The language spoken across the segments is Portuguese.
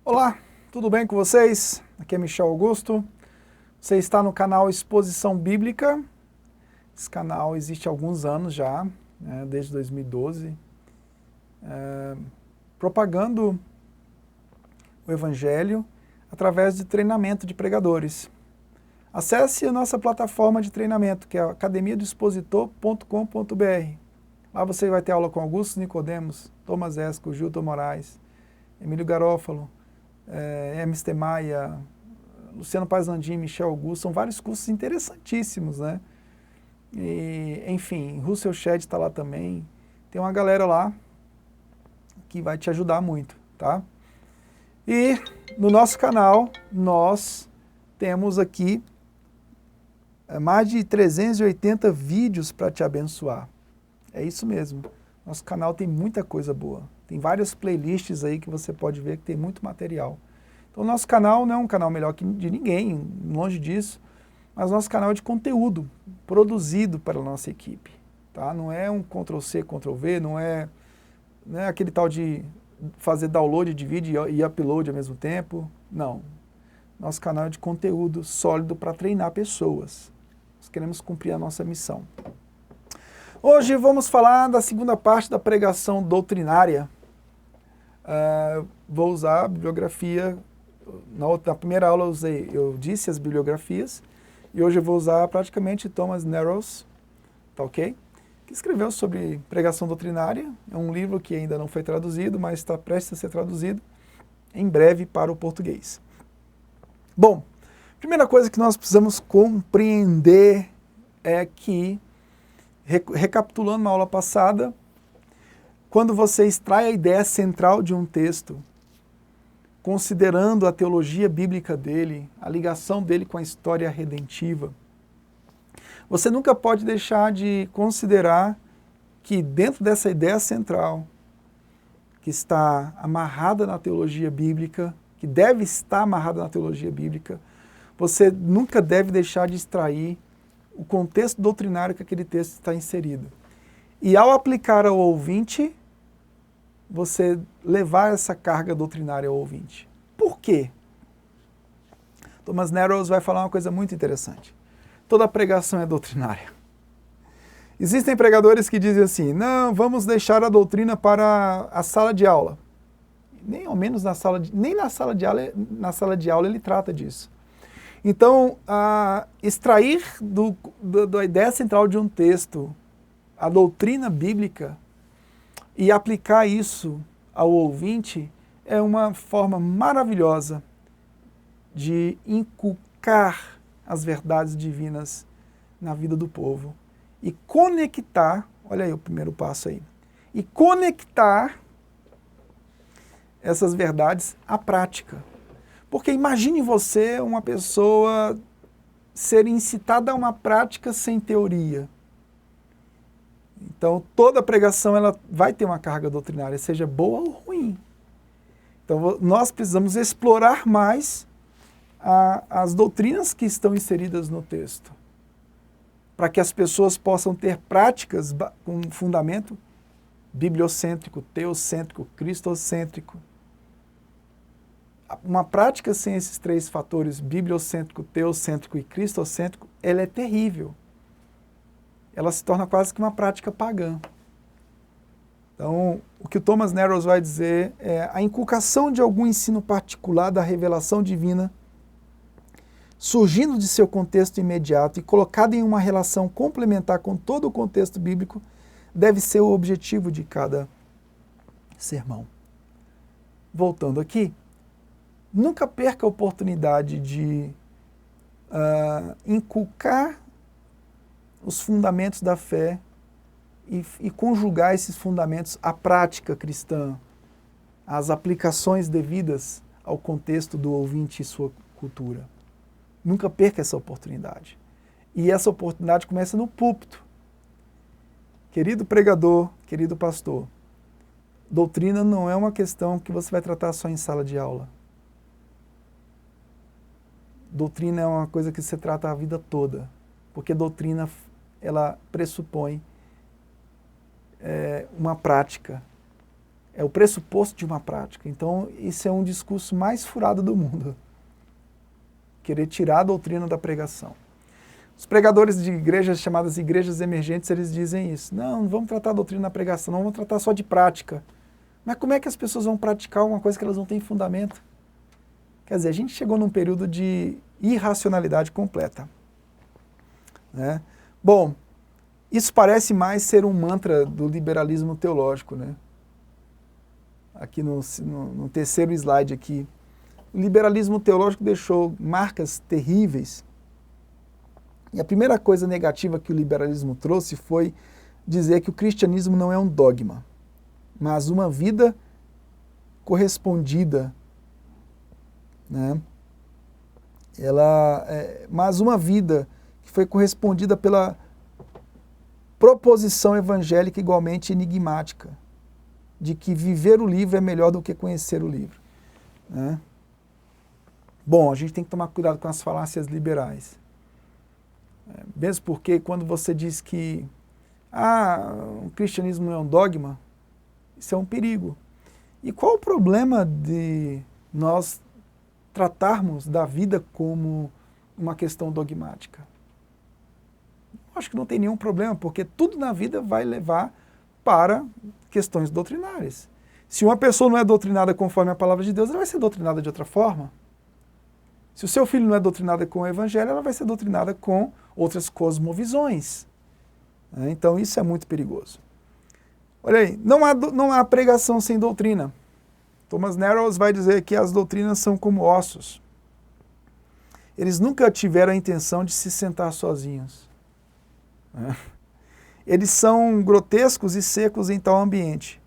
Olá, tudo bem com vocês? Aqui é Michel Augusto. Você está no canal Exposição Bíblica. Esse canal existe há alguns anos já, desde 2012, propagando o Evangelho através de treinamento de pregadores. Acesse a nossa plataforma de treinamento, que é academiadoexpositor.com.br. Lá você vai ter aula com Augusto Nicodemos, Thomas Esco, Gilton Moraes, Emílio Garófalo, Hermes Maia, Luciano Paes Landim, Michel Augusto. São vários cursos interessantíssimos, né? E, enfim, Russell Shedd está lá também. Tem uma galera lá que vai te ajudar muito, tá? E no nosso canal, nós temos aqui mais de 380 vídeos para te abençoar. É isso mesmo. Nosso canal tem muita coisa boa. Tem várias playlists aí que você pode ver que tem muito material. Então, nosso canal não é um canal melhor que de ninguém, longe disso, mas nosso canal é de conteúdo produzido para a nossa equipe. Tá? Não é um Ctrl+C, Ctrl+V, não é aquele tal de fazer download de vídeo e upload ao mesmo tempo. Não. Nosso canal é de conteúdo sólido para treinar pessoas. Nós queremos cumprir a nossa missão. Hoje vamos falar da segunda parte da pregação doutrinária. Vou usar a bibliografia. Na primeira aula eu disse as bibliografias, e hoje eu vou usar praticamente Thomas Narrows, tá ok? Que escreveu sobre pregação doutrinária. É um livro que ainda não foi traduzido, mas está prestes a ser traduzido em breve para o português. Bom, primeira coisa que nós precisamos compreender é que, recapitulando na aula passada, quando você extrai a ideia central de um texto, considerando a teologia bíblica dele, a ligação dele com a história redentiva, você nunca pode deixar de considerar que dentro dessa ideia central, que está amarrada na teologia bíblica, que deve estar amarrada na teologia bíblica, você nunca deve deixar de extrair o contexto doutrinário que aquele texto está inserido. E ao aplicar ao ouvinte, você levar essa carga doutrinária ao ouvinte. Por quê? Thomas Narrows vai falar uma coisa muito interessante. Toda pregação é doutrinária. Existem pregadores que dizem assim, não, vamos deixar a doutrina para a sala de aula. Nem ao menos na sala de aula ele trata disso. Então, extrair da ideia central de um texto a doutrina bíblica e aplicar isso ao ouvinte é uma forma maravilhosa de inculcar as verdades divinas na vida do povo e conectar, olha aí o primeiro passo aí, e conectar essas verdades à prática. Porque imagine você, uma pessoa, ser incitada a uma prática sem teoria. Então, toda pregação ela vai ter uma carga doutrinária, seja boa ou ruim. Então, nós precisamos explorar mais as doutrinas que estão inseridas no texto, para que as pessoas possam ter práticas com fundamento bibliocêntrico, teocêntrico, cristocêntrico. Uma prática sem esses três fatores, bibliocêntrico, teocêntrico e cristocêntrico, ela é terrível. Ela se torna quase que uma prática pagã. Então, o que o Thomas Narrows vai dizer é a inculcação de algum ensino particular da revelação divina, surgindo de seu contexto imediato e colocado em uma relação complementar com todo o contexto bíblico, deve ser o objetivo de cada sermão. Voltando aqui, nunca perca a oportunidade de inculcar os fundamentos da fé e conjugar esses fundamentos à prática cristã, às aplicações devidas ao contexto do ouvinte e sua cultura. Nunca perca essa oportunidade. E essa oportunidade começa no púlpito. Querido pregador, querido pastor, doutrina não é uma questão que você vai tratar só em sala de aula. Doutrina é uma coisa que você trata a vida toda, porque doutrina ela pressupõe uma prática, É o pressuposto de uma prática. Então, isso é um discurso mais furado do mundo. Querer tirar a doutrina da pregação. Os pregadores de igrejas chamadas igrejas emergentes, eles dizem isso. Não vamos tratar a doutrina na pregação, não vamos tratar só de prática. Mas como é que as pessoas vão praticar uma coisa que elas não têm fundamento? Quer dizer, a gente chegou num período de irracionalidade completa. Né? Bom, isso parece mais ser um mantra do liberalismo teológico, né? Aqui no terceiro slide aqui. O liberalismo teológico deixou marcas terríveis. E a primeira coisa negativa que o liberalismo trouxe foi dizer que o cristianismo não é um dogma, mas uma vida correspondida, né? Mas uma vida que foi correspondida pela proposição evangélica igualmente enigmática, de que viver o livro é melhor do que conhecer o livro. Né? Bom, a gente tem que tomar cuidado com as falácias liberais. Mesmo porque quando você diz que o cristianismo não é um dogma, isso é um perigo. E qual o problema de nós tratarmos da vida como uma questão dogmática? Acho que não tem nenhum problema, porque tudo na vida vai levar para questões doutrinárias. Se uma pessoa não é doutrinada conforme a palavra de Deus, ela vai ser doutrinada de outra forma. Se o seu filho não é doutrinado com o evangelho, ela vai ser doutrinada com outras cosmovisões. Então isso é muito perigoso. Olha aí, não há pregação sem doutrina. Thomas Narrows vai dizer que as doutrinas são como ossos. Eles nunca tiveram a intenção de se sentar sozinhos. Eles são grotescos e secos em tal ambiente.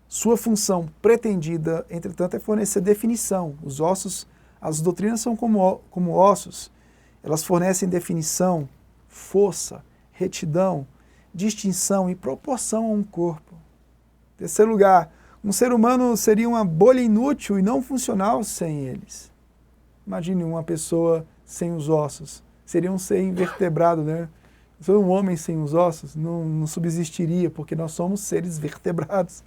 Sua função pretendida, entretanto, é fornecer definição. Os ossos, as doutrinas são como ossos. Elas fornecem definição, força, retidão, distinção e proporção a um corpo. Em terceiro lugar, um ser humano seria uma bolha inútil e não funcional sem eles. Imagine uma pessoa sem os ossos. Seria um ser invertebrado, né? Um homem sem os ossos não subsistiria, porque nós somos seres vertebrados.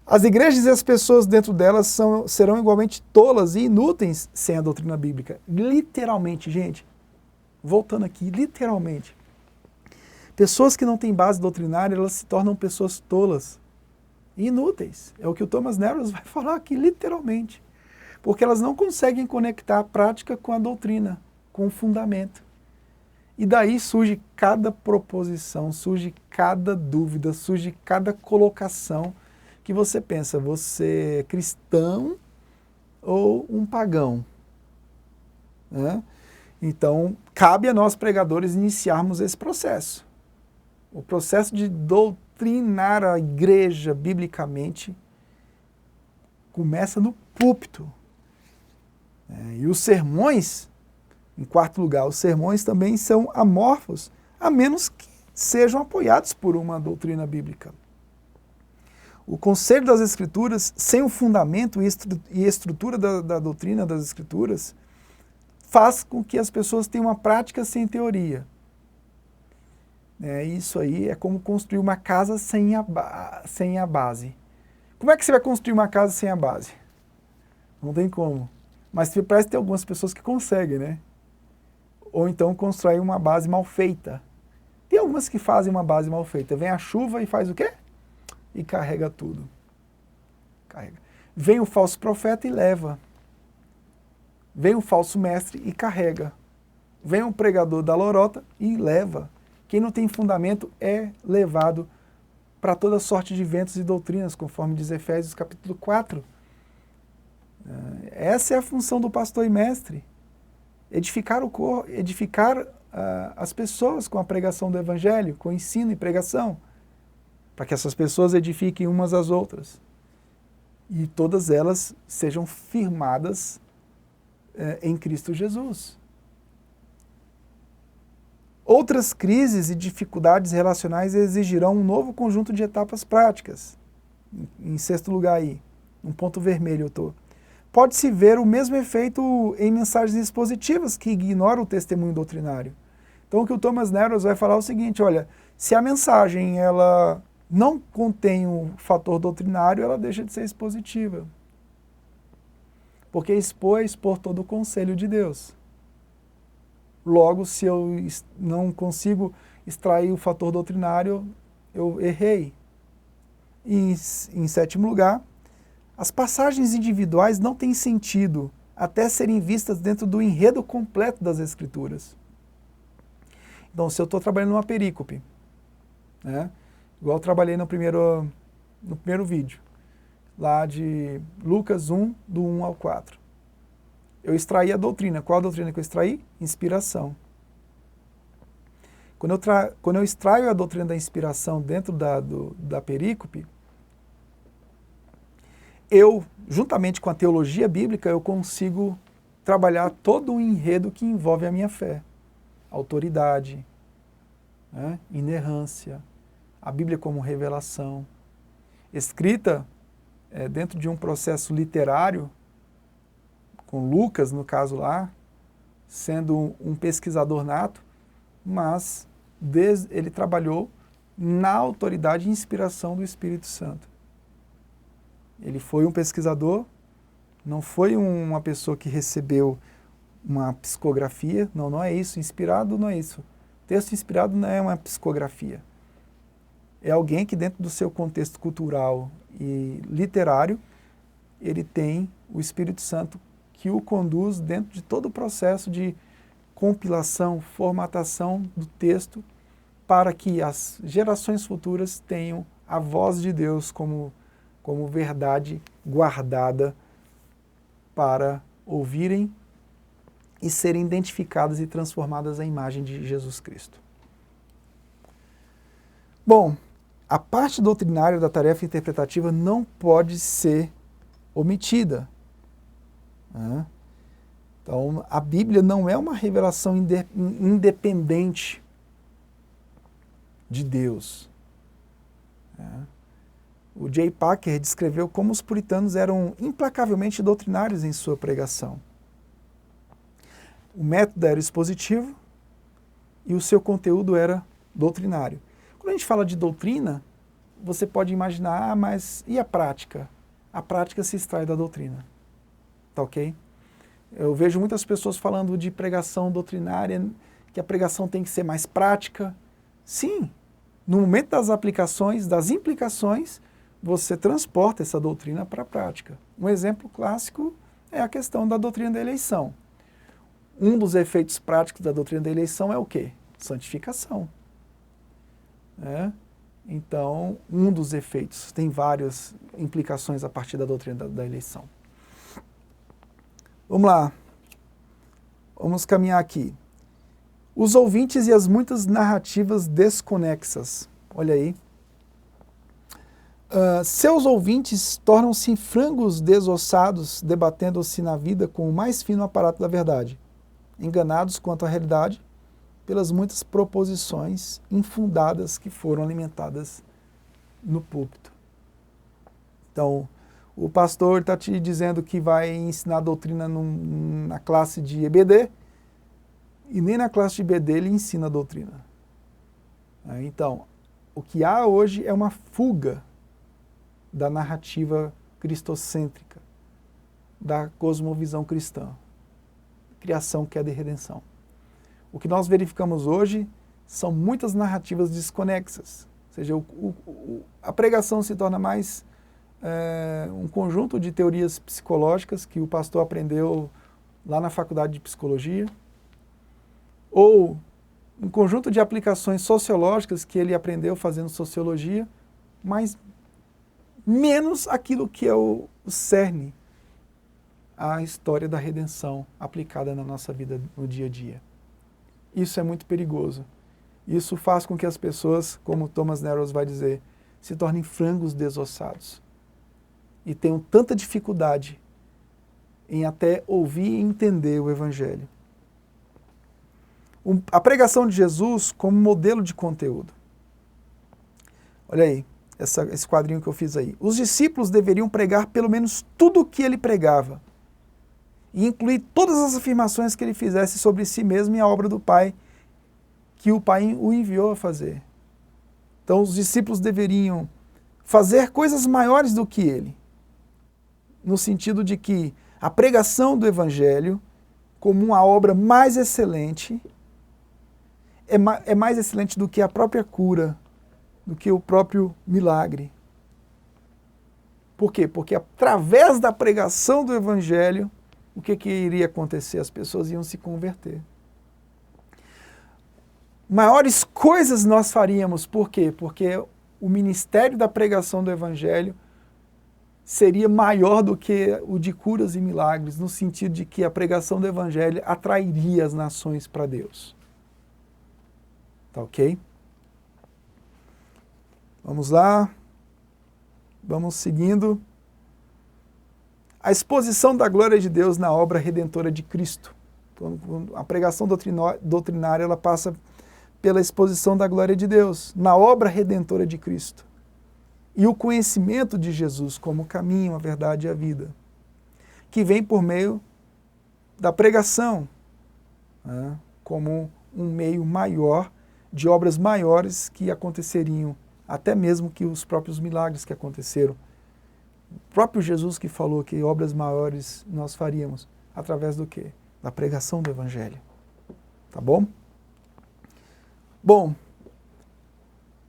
As igrejas e as pessoas dentro delas serão igualmente tolas e inúteis sem a doutrina bíblica. Literalmente, gente. Voltando aqui, literalmente. Pessoas que não têm base doutrinária, elas se tornam pessoas tolas e inúteis. É o que o Thomas Narrows vai falar aqui, literalmente. Porque elas não conseguem conectar a prática com a doutrina, com o fundamento. E daí surge cada proposição, surge cada dúvida, surge cada colocação que você pensa, você é cristão ou um pagão? Né? Então, cabe a nós pregadores iniciarmos esse processo. O processo de doutrinar a igreja biblicamente começa no púlpito. E os sermões, em quarto lugar, os sermões também são amorfos, a menos que sejam apoiados por uma doutrina bíblica. O conselho das Escrituras, sem o fundamento e estrutura da doutrina das Escrituras, faz com que as pessoas tenham uma prática sem teoria. Isso aí é como construir uma casa sem a base. Como é que você vai construir uma casa sem a base? Não tem como. Mas parece que tem algumas pessoas que conseguem, né? Ou então constrói uma base mal feita. Tem algumas que fazem uma base mal feita. Vem a chuva e faz o quê? E carrega tudo. Carrega. Vem o falso profeta e leva. Vem o falso mestre e carrega. Vem o pregador da lorota e leva. Quem não tem fundamento é levado para toda sorte de ventos e doutrinas, conforme diz Efésios capítulo 4. Essa é a função do pastor e mestre. Edificar as pessoas com a pregação do evangelho, com o ensino e pregação, para que essas pessoas edifiquem umas às outras. E todas elas sejam firmadas em Cristo Jesus. Outras crises e dificuldades relacionais exigirão um novo conjunto de etapas práticas. Em sexto lugar aí, um ponto vermelho eu estou. Pode-se ver o mesmo efeito em mensagens expositivas que ignoram o testemunho doutrinário. Então o que o Thomas Narrows vai falar é o seguinte, olha, se a mensagem ela não contém um fator doutrinário, ela deixa de ser expositiva. Porque expor é expor todo o conselho de Deus. Logo, se eu não consigo extrair o fator doutrinário, eu errei. E, em sétimo lugar, as passagens individuais não têm sentido até serem vistas dentro do enredo completo das Escrituras. Então, se eu estou trabalhando numa perícope, né, igual eu trabalhei no primeiro vídeo, lá de Lucas 1, do 1 ao 4. Eu extraí a doutrina. Qual a doutrina que eu extraí? Inspiração. Quando eu extraio a doutrina da inspiração dentro da perícope, eu, juntamente com a teologia bíblica, eu consigo trabalhar todo o enredo que envolve a minha fé. Autoridade, né, inerrância, a Bíblia como revelação, escrita dentro de um processo literário, com Lucas, no caso lá, sendo um pesquisador nato, mas ele trabalhou na autoridade e inspiração do Espírito Santo. Ele foi um pesquisador, não foi uma pessoa que recebeu uma psicografia, não é isso, inspirado não é isso. Texto inspirado não é uma psicografia. É alguém que dentro do seu contexto cultural e literário, ele tem o Espírito Santo que o conduz dentro de todo o processo de compilação, formatação do texto, para que as gerações futuras tenham a voz de Deus como verdade guardada para ouvirem e serem identificadas e transformadas à imagem de Jesus Cristo. Bom, a parte doutrinária da tarefa interpretativa não pode ser omitida. Né? Então, a Bíblia não é uma revelação independente de Deus. Né? O J. Packer descreveu como os puritanos eram implacavelmente doutrinários em sua pregação. O método era expositivo e o seu conteúdo era doutrinário. Quando a gente fala de doutrina, você pode imaginar, mas e a prática? A prática se extrai da doutrina. Tá ok? Eu vejo muitas pessoas falando de pregação doutrinária, que a pregação tem que ser mais prática. Sim, no momento das aplicações, das implicações, você transporta essa doutrina para a prática. Um exemplo clássico é a questão da doutrina da eleição. Um dos efeitos práticos da doutrina da eleição é o quê? Santificação. Então, um dos efeitos, tem várias implicações a partir da doutrina da eleição. Vamos lá, vamos caminhar aqui. Os ouvintes e as muitas narrativas desconexas. Olha aí. Seus ouvintes tornam-se frangos desossados, debatendo-se na vida com o mais fino aparato da verdade, enganados quanto à realidade pelas muitas proposições infundadas que foram alimentadas no púlpito. Então, o pastor está te dizendo que vai ensinar a doutrina na classe de EBD, e nem na classe de EBD ele ensina a doutrina. Então, o que há hoje é uma fuga da narrativa cristocêntrica, da cosmovisão cristã. Criação, queda e redenção. O que nós verificamos hoje são muitas narrativas desconexas. Ou seja, a pregação se torna mais um conjunto de teorias psicológicas que o pastor aprendeu lá na faculdade de psicologia, ou um conjunto de aplicações sociológicas que ele aprendeu fazendo sociologia, mas menos aquilo que é o cerne, a história da redenção aplicada na nossa vida no dia a dia. Isso é muito perigoso. Isso faz com que as pessoas, como Thomas Narrows vai dizer, se tornem frangos desossados e tenham tanta dificuldade em até ouvir e entender o Evangelho. A pregação de Jesus como modelo de conteúdo. Olha aí, esse quadrinho que eu fiz aí. Os discípulos deveriam pregar pelo menos tudo o que ele pregava e incluir todas as afirmações que ele fizesse sobre si mesmo e a obra do Pai, que o Pai o enviou a fazer. Então os discípulos deveriam fazer coisas maiores do que ele, no sentido de que a pregação do Evangelho, como uma obra mais excelente, é mais excelente do que a própria cura, do que o próprio milagre. Por quê? Porque através da pregação do Evangelho, o que iria acontecer? As pessoas iam se converter. Maiores coisas nós faríamos, por quê? Porque o ministério da pregação do Evangelho seria maior do que o de curas e milagres, no sentido de que a pregação do Evangelho atrairia as nações para Deus. Tá ok? Vamos lá. Vamos seguindo. A exposição da glória de Deus na obra redentora de Cristo. Então, a pregação doutrinária ela passa pela exposição da glória de Deus na obra redentora de Cristo. E o conhecimento de Jesus como o caminho, a verdade e a vida, que vem por meio da pregação, né, como um meio maior de obras maiores que aconteceriam, até mesmo que os próprios milagres que aconteceram. O próprio Jesus que falou que obras maiores nós faríamos através do quê? Da pregação do Evangelho. Tá bom? Bom,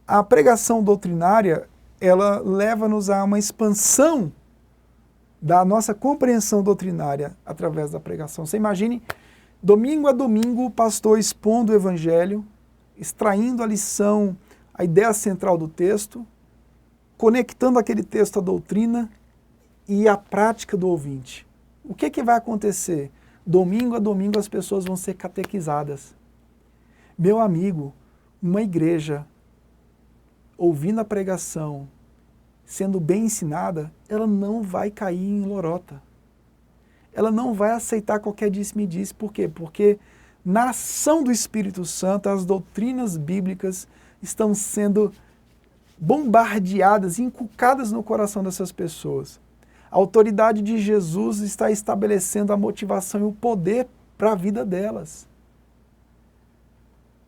a pregação doutrinária, ela leva-nos a uma expansão da nossa compreensão doutrinária através da pregação. Você imagine, domingo a domingo, o pastor expondo o Evangelho, extraindo a lição, a ideia central do texto, conectando aquele texto à doutrina e à prática do ouvinte. O que vai acontecer? Domingo a domingo as pessoas vão ser catequizadas. Meu amigo, uma igreja ouvindo a pregação, sendo bem ensinada, ela não vai cair em lorota. Ela não vai aceitar qualquer disse-me-disse. Por quê? Porque na ação do Espírito Santo, as doutrinas bíblicas estão sendo bombardeadas, inculcadas no coração dessas pessoas. A autoridade de Jesus está estabelecendo a motivação e o poder para a vida delas.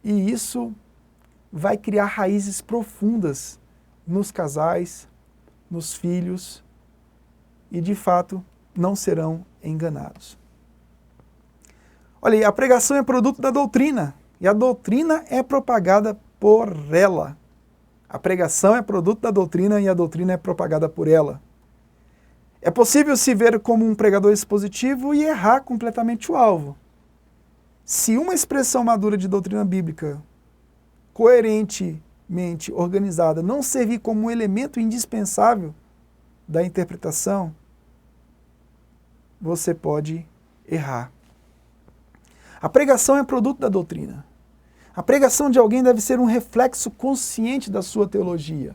E isso vai criar raízes profundas nos casais, nos filhos, e de fato não serão enganados. Olha aí, a pregação é produto da doutrina, e a doutrina é propagada por ela. A pregação é produto da doutrina e a doutrina é propagada por ela. É possível se ver como um pregador expositivo e errar completamente o alvo. Se uma expressão madura de doutrina bíblica, coerentemente organizada, não servir como um elemento indispensável da interpretação, você pode errar. A pregação é produto da doutrina. A pregação de alguém deve ser um reflexo consciente da sua teologia.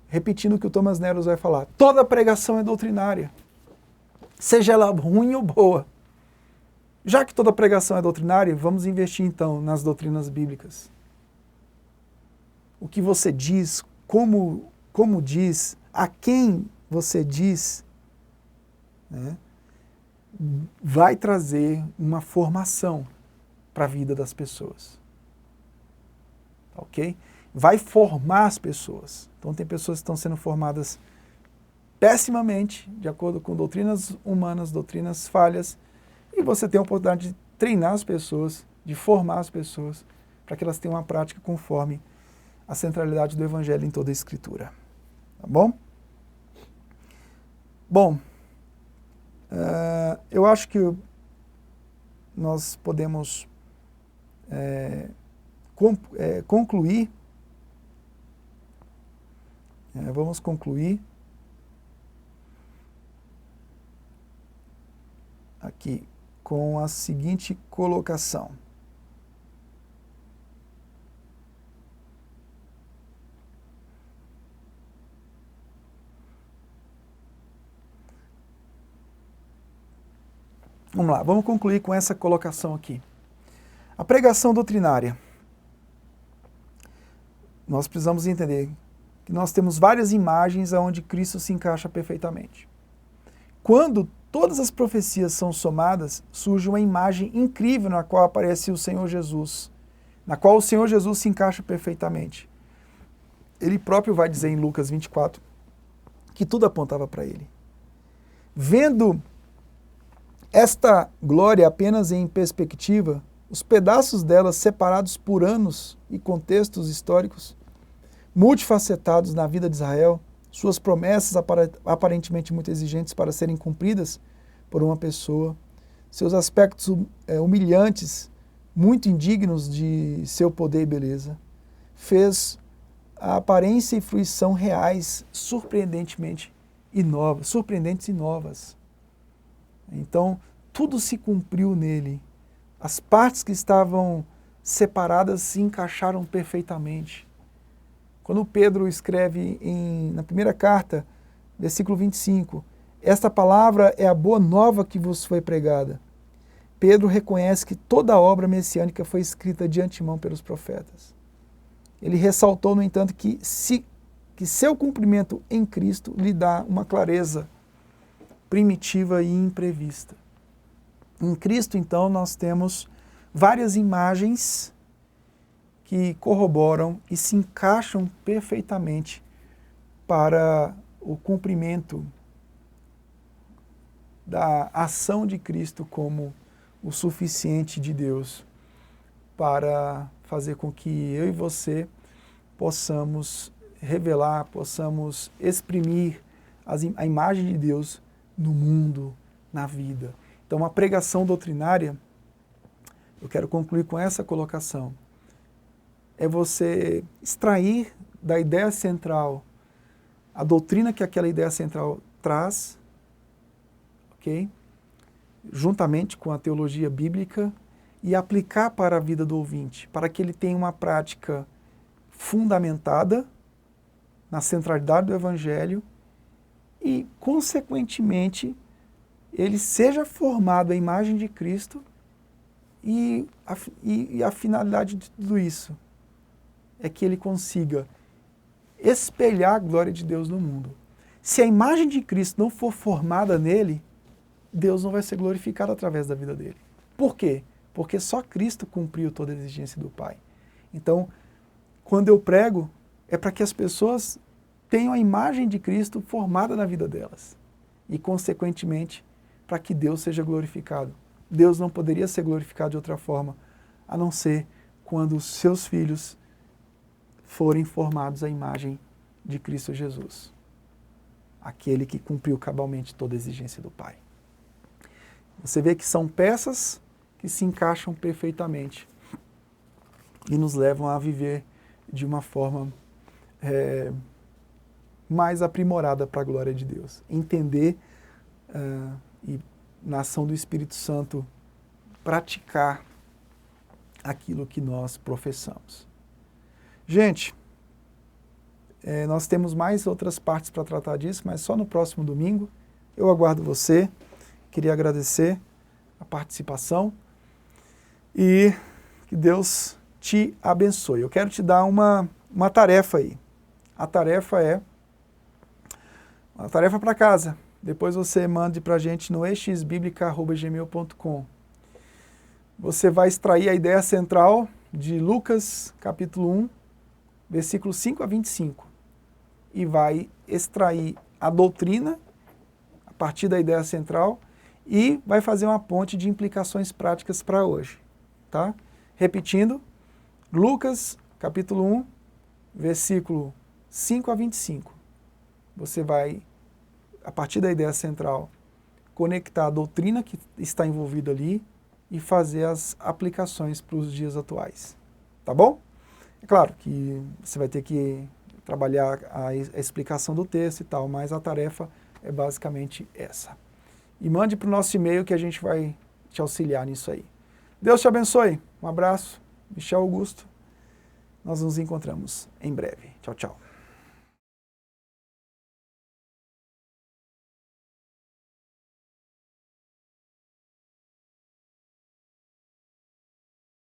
Repetindo o que o Thomas Neros vai falar, toda pregação é doutrinária, seja ela ruim ou boa. Já que toda pregação é doutrinária, vamos investir então nas doutrinas bíblicas. O que você diz, como diz, a quem você diz, né, vai trazer uma formação para a vida das pessoas. Ok? Vai formar as pessoas. Então tem pessoas que estão sendo formadas pessimamente, de acordo com doutrinas humanas, doutrinas falhas, e você tem a oportunidade de treinar as pessoas, de formar as pessoas, para que elas tenham uma prática conforme a centralidade do Evangelho em toda a Escritura. Tá bom? Bom, eu acho que nós podemos concluir. Vamos concluir aqui com a seguinte colocação. Vamos lá, vamos concluir com essa colocação aqui. A pregação doutrinária. Nós precisamos entender que nós temos várias imagens onde Cristo se encaixa perfeitamente. Quando todas as profecias são somadas, surge uma imagem incrível na qual aparece o Senhor Jesus, na qual o Senhor Jesus se encaixa perfeitamente. ele próprio vai dizer em Lucas 24 que tudo apontava para ele. Vendo esta glória apenas em perspectiva, os pedaços dela separados por anos e contextos históricos, multifacetados na vida de Israel, suas promessas aparentemente muito exigentes para serem cumpridas por uma pessoa, seus aspectos humilhantes, muito indignos de seu poder e beleza, fez a aparência e fruição reais surpreendentemente surpreendentes e novas. Então, tudo se cumpriu nele. As partes que estavam separadas se encaixaram perfeitamente. Quando Pedro escreve na primeira carta, versículo 25, esta palavra é a boa nova que vos foi pregada. Pedro reconhece que toda a obra messiânica foi escrita de antemão pelos profetas. Ele ressaltou, no entanto, que seu cumprimento em Cristo lhe dá uma clareza primitiva e imprevista. Em Cristo, então, nós temos várias imagens que corroboram e se encaixam perfeitamente para o cumprimento da ação de Cristo como o suficiente de Deus para fazer com que eu e você possamos revelar, possamos exprimir a imagem de Deus no mundo, na vida. Então, a pregação doutrinária, eu quero concluir com essa colocação, é você extrair da ideia central a doutrina que aquela ideia central traz, ok? Juntamente com a teologia bíblica, e aplicar para a vida do ouvinte, para que ele tenha uma prática fundamentada na centralidade do Evangelho e, consequentemente, ele seja formado à imagem de Cristo e a finalidade de tudo isso é que ele consiga espelhar a glória de Deus no mundo. Se a imagem de Cristo não for formada nele, Deus não vai ser glorificado através da vida dele. Por quê? Porque só Cristo cumpriu toda a exigência do Pai. Então, quando eu prego, é para que as pessoas tenham a imagem de Cristo formada na vida delas. E, consequentemente, para que Deus seja glorificado. Deus não poderia ser glorificado de outra forma, a não ser quando os seus filhos forem formados à imagem de Cristo Jesus. Aquele que cumpriu cabalmente toda a exigência do Pai. Você vê que são peças que se encaixam perfeitamente e nos levam a viver de uma forma mais aprimorada para a glória de Deus. Entender e, na ação do Espírito Santo, praticar aquilo que nós professamos. Gente, nós temos mais outras partes para tratar disso, mas só no próximo domingo. Eu aguardo você. Queria agradecer a participação e que Deus te abençoe. Eu quero te dar uma tarefa aí. A tarefa é uma tarefa para casa. Depois você mande para a gente no exbiblica@gmail.com. Você vai extrair a ideia central de Lucas, capítulo 1, versículos 5 a 25. E vai extrair a doutrina a partir da ideia central e vai fazer uma ponte de implicações práticas para hoje. Tá? Repetindo, Lucas, capítulo 1, versículo 5 a 25. Você vai, a partir da ideia central, conectar a doutrina que está envolvida ali e fazer as aplicações para os dias atuais. Tá bom? É claro que você vai ter que trabalhar a explicação do texto e tal, mas a tarefa é basicamente essa. E mande para o nosso e-mail que a gente vai te auxiliar nisso aí. Deus te abençoe. Um abraço. Michel Augusto. Nós nos encontramos em breve. Tchau, tchau.